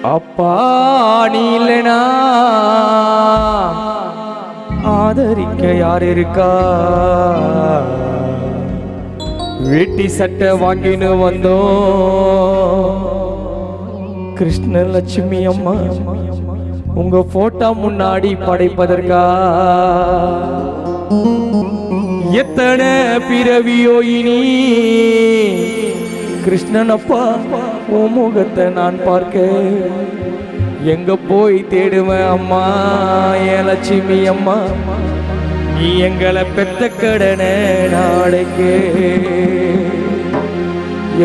அப்பா நீ இல்லனா ஆதரிக்க யார் இருக்கா? வேட்டி சட்டை வாங்கின்னு வந்தோம் கிருஷ்ணலட்சுமி அம்மா உங்க போட்டோ முன்னாடி படைப்பதற்கா. எத்தனை பிறவியோ இனி கிருஷ்ணன் அப்பா உன் முகத்தை நான் பார்க்க எங்க போய் தேடுவேன் அம்மா என் லட்சுமி அம்மா நீ எங்களை பெத்த கடனை நாளைக்கு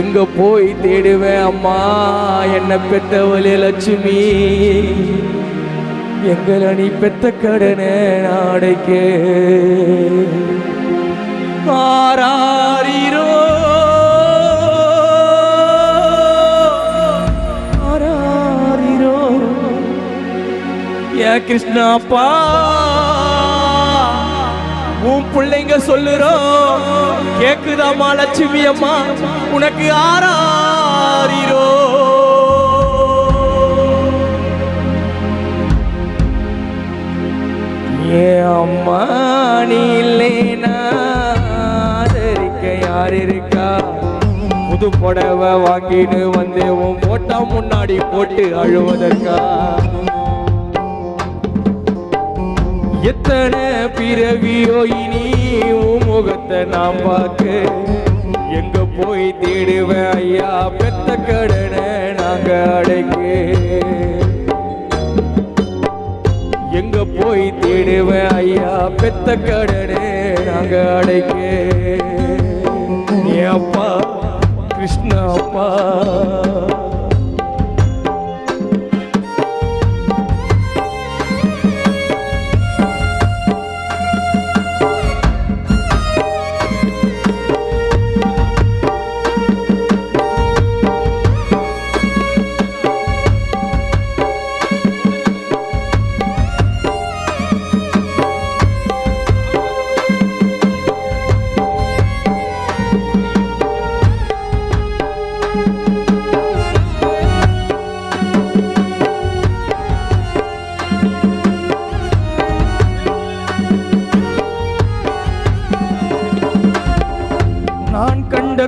எங்க போய் தேடுவேன் அம்மா என்ன பெத்தவளே லட்சுமி எங்களை நீ பெத்த கடனை நாளைக்கு. ஆராரிரோ ஆராரிரோ ஏ கிருஷ்ணாப்பா உன் பிள்ளைங்க சொல்லுறோம் கேக்குதாமா லட்சுமி அம்மா உனக்கு ஆராரிரோ. ஏ அம்மா நீ இல்லைனா ஆதரிக்க யார் இருக்கா? புது புடவை வாங்கின்னு வந்து உன் போட்டா முன்னாடி போட்டு அழுவதற்கா. எத்தனை பிறவியோ இனி உன் முகத்தை நாம் பார்க்க எங்க போய் தேடுவேன் ஐயா பெத்த கடனை நாங்க அடைக்க எங்க போய் தேடுவேன் ஐயா பெத்த கடனை நாங்க அடைக்க. நீ அப்பா கிருஷ்ண அப்பா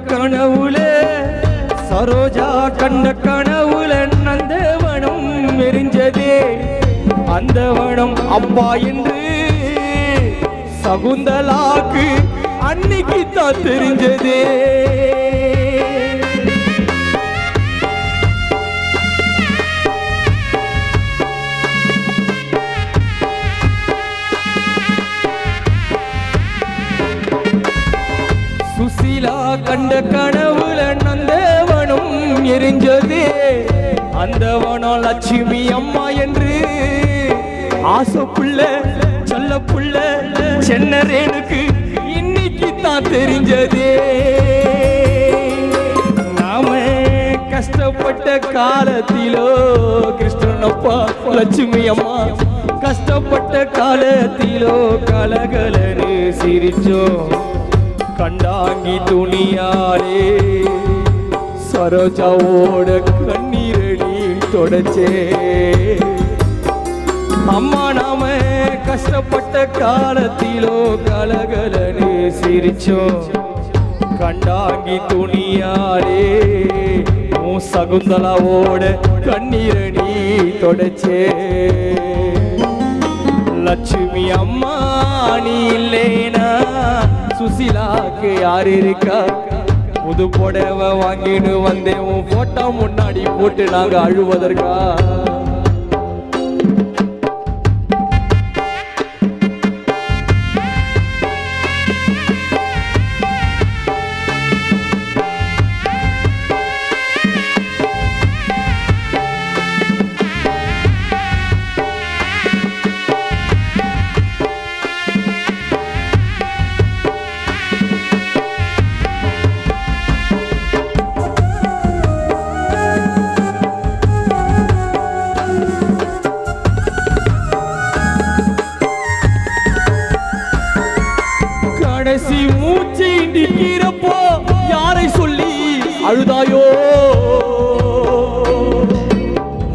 கனவுல சரோஜா கண்ட கனவுல நந்தவனம் எரிஞ்சதே அந்த வனம் அப்பா என்று சகுந்தலாக்கு அன்னைக்கு தான் தெரிஞ்சதே. சுசீலா கண்ட கனவுல நந்தவனம் எரிஞ்சதே அந்த வனம் லட்சுமி அம்மா என்று ஆசை புள்ள சொல்ல புள்ள சென்னரேனுக்கு இன்னைக்கு தான் தெரிஞ்சதே. நாம கஷ்டப்பட்ட காலத்திலோ கிருஷ்ணனப்பா லட்சுமி அம்மா கஷ்டப்பட்ட காலத்திலோ கலகலன்னு சிரிச்சோம் கண்டாங்கி துணியாரே சரோஜாவோட கண்ணீரடி தொடச்சே. அம்மா நாம கஷ்டப்பட்ட காலத்திலோ கலகலன்னு சிரிச்சோம் கண்டாங்கி துணியாரே உன் சகுந்தலாவோட கண்ணீரடி தொடச்சே. லட்சுமி அம்மா நீ இல்லைனா சுசீலாக்கு யார் இருக்கா? புது புடவை வாங்கின்னு வந்தேன் உன் போட்டோ முன்னாடி போட்டு நாங்க அழுவதற்கா. அழுதாயோ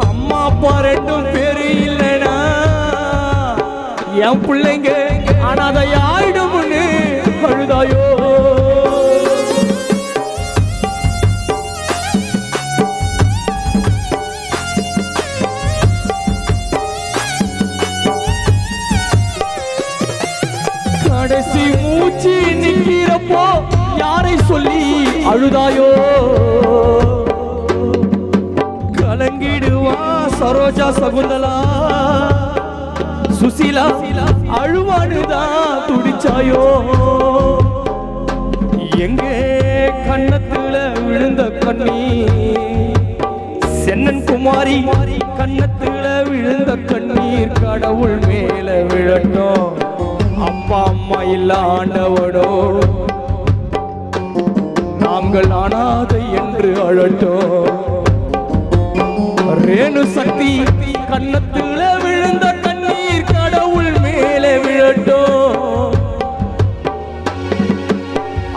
அம்மா அப்பா ரெண்டும் பேரு இல்லைனா என் பிள்ளைங்க அனாதையாயிடும்னு அழுதாயோ கடைசி மூச்சு நிக்கிறப்போ யாரை சொல்லி அழுதாயோ கலங்கிடுவா சரோஜா சகுந்தலா சுசீலா அழுவானுதான் துடிச்சாயோ எங்கே கன்னத்துல விழுந்த கண்ணீர் சென்னன் குமாரி கன்னத்துல விழுந்த கண்ணீர் கடவுள் மேல விழட்டும் அப்பா அம்மா இல்ல ஆண்டவடோ நாங்கள் அனாதை என்று அழட்டோம் ரேணு சக்தி கன்னத்துல விழுந்த கண்ணீர் கடவுள் மேலே விழட்டும்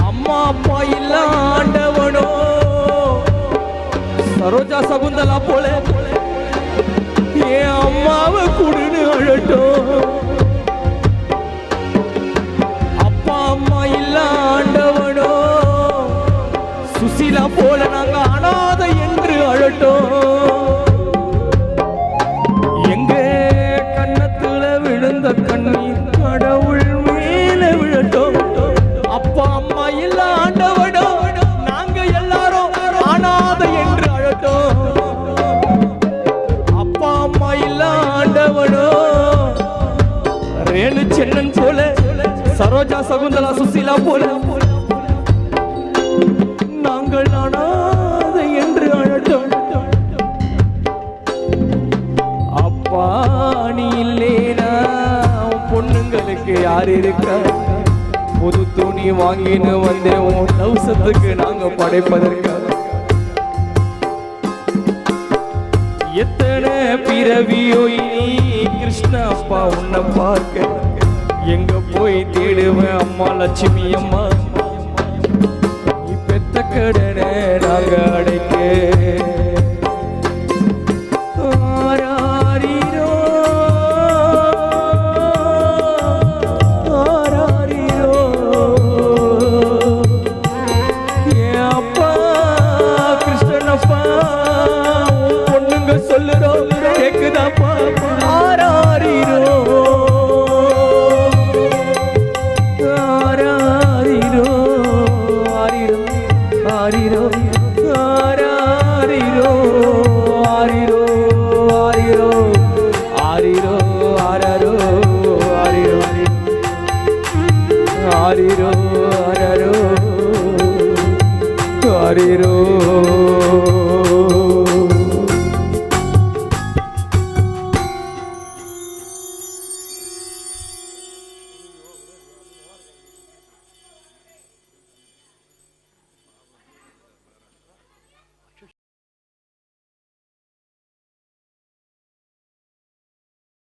அம்மா அப்பா இல்ல ஆண்டவனோ சரோஜா சகுந்தலா போல என் அம்மாவை குடுன்னு அழட்டும் அப்பா அம்மா இல்ல ஆண்டவனோ சுசீலா போல நாங்க அனாதை என்று அழட்டோம் எங்க கன்னத்துல விழுந்த கண்ணீர் கடவுள் மேல விழட்டும் அப்பா அம்மா இல்ல ஆண்டவனோ நாங்க எல்லாரும் அனாதை என்று அழட்டோம் அப்பா அம்மா இல்ல ஆண்டவனோ ரேணு சென்னன் போல சரோஜா சகுந்தலா சுசீலா போல நாங்கள் அனாதை என்று அழட்டோம் அப்பா நீ இல்லேனா பொண்ணுங்களுக்கு யார் இருக்க புது துணி வாங்கின்னு வந்தேன் உன் தவசத்துக்கு நாங்க படைப்பதற்காக எத்தனை பிறவியோ இனி கிருஷ்ண அப்பா உன்னை பார்க்க எங்க போய் தேடுவேன் அம்மா லட்சுமி அம்மா நீ பெத்த கடனை நாங்க அடைக்க ஆராரிரோ ஆராரிரோ என் அப்பா கிருஷ்ணனப்பா பொண்ணுங்க சொல்லுறோம் கேக்குதாப்பா ஆராரிரோ ஆரிரோ ஆரிரோ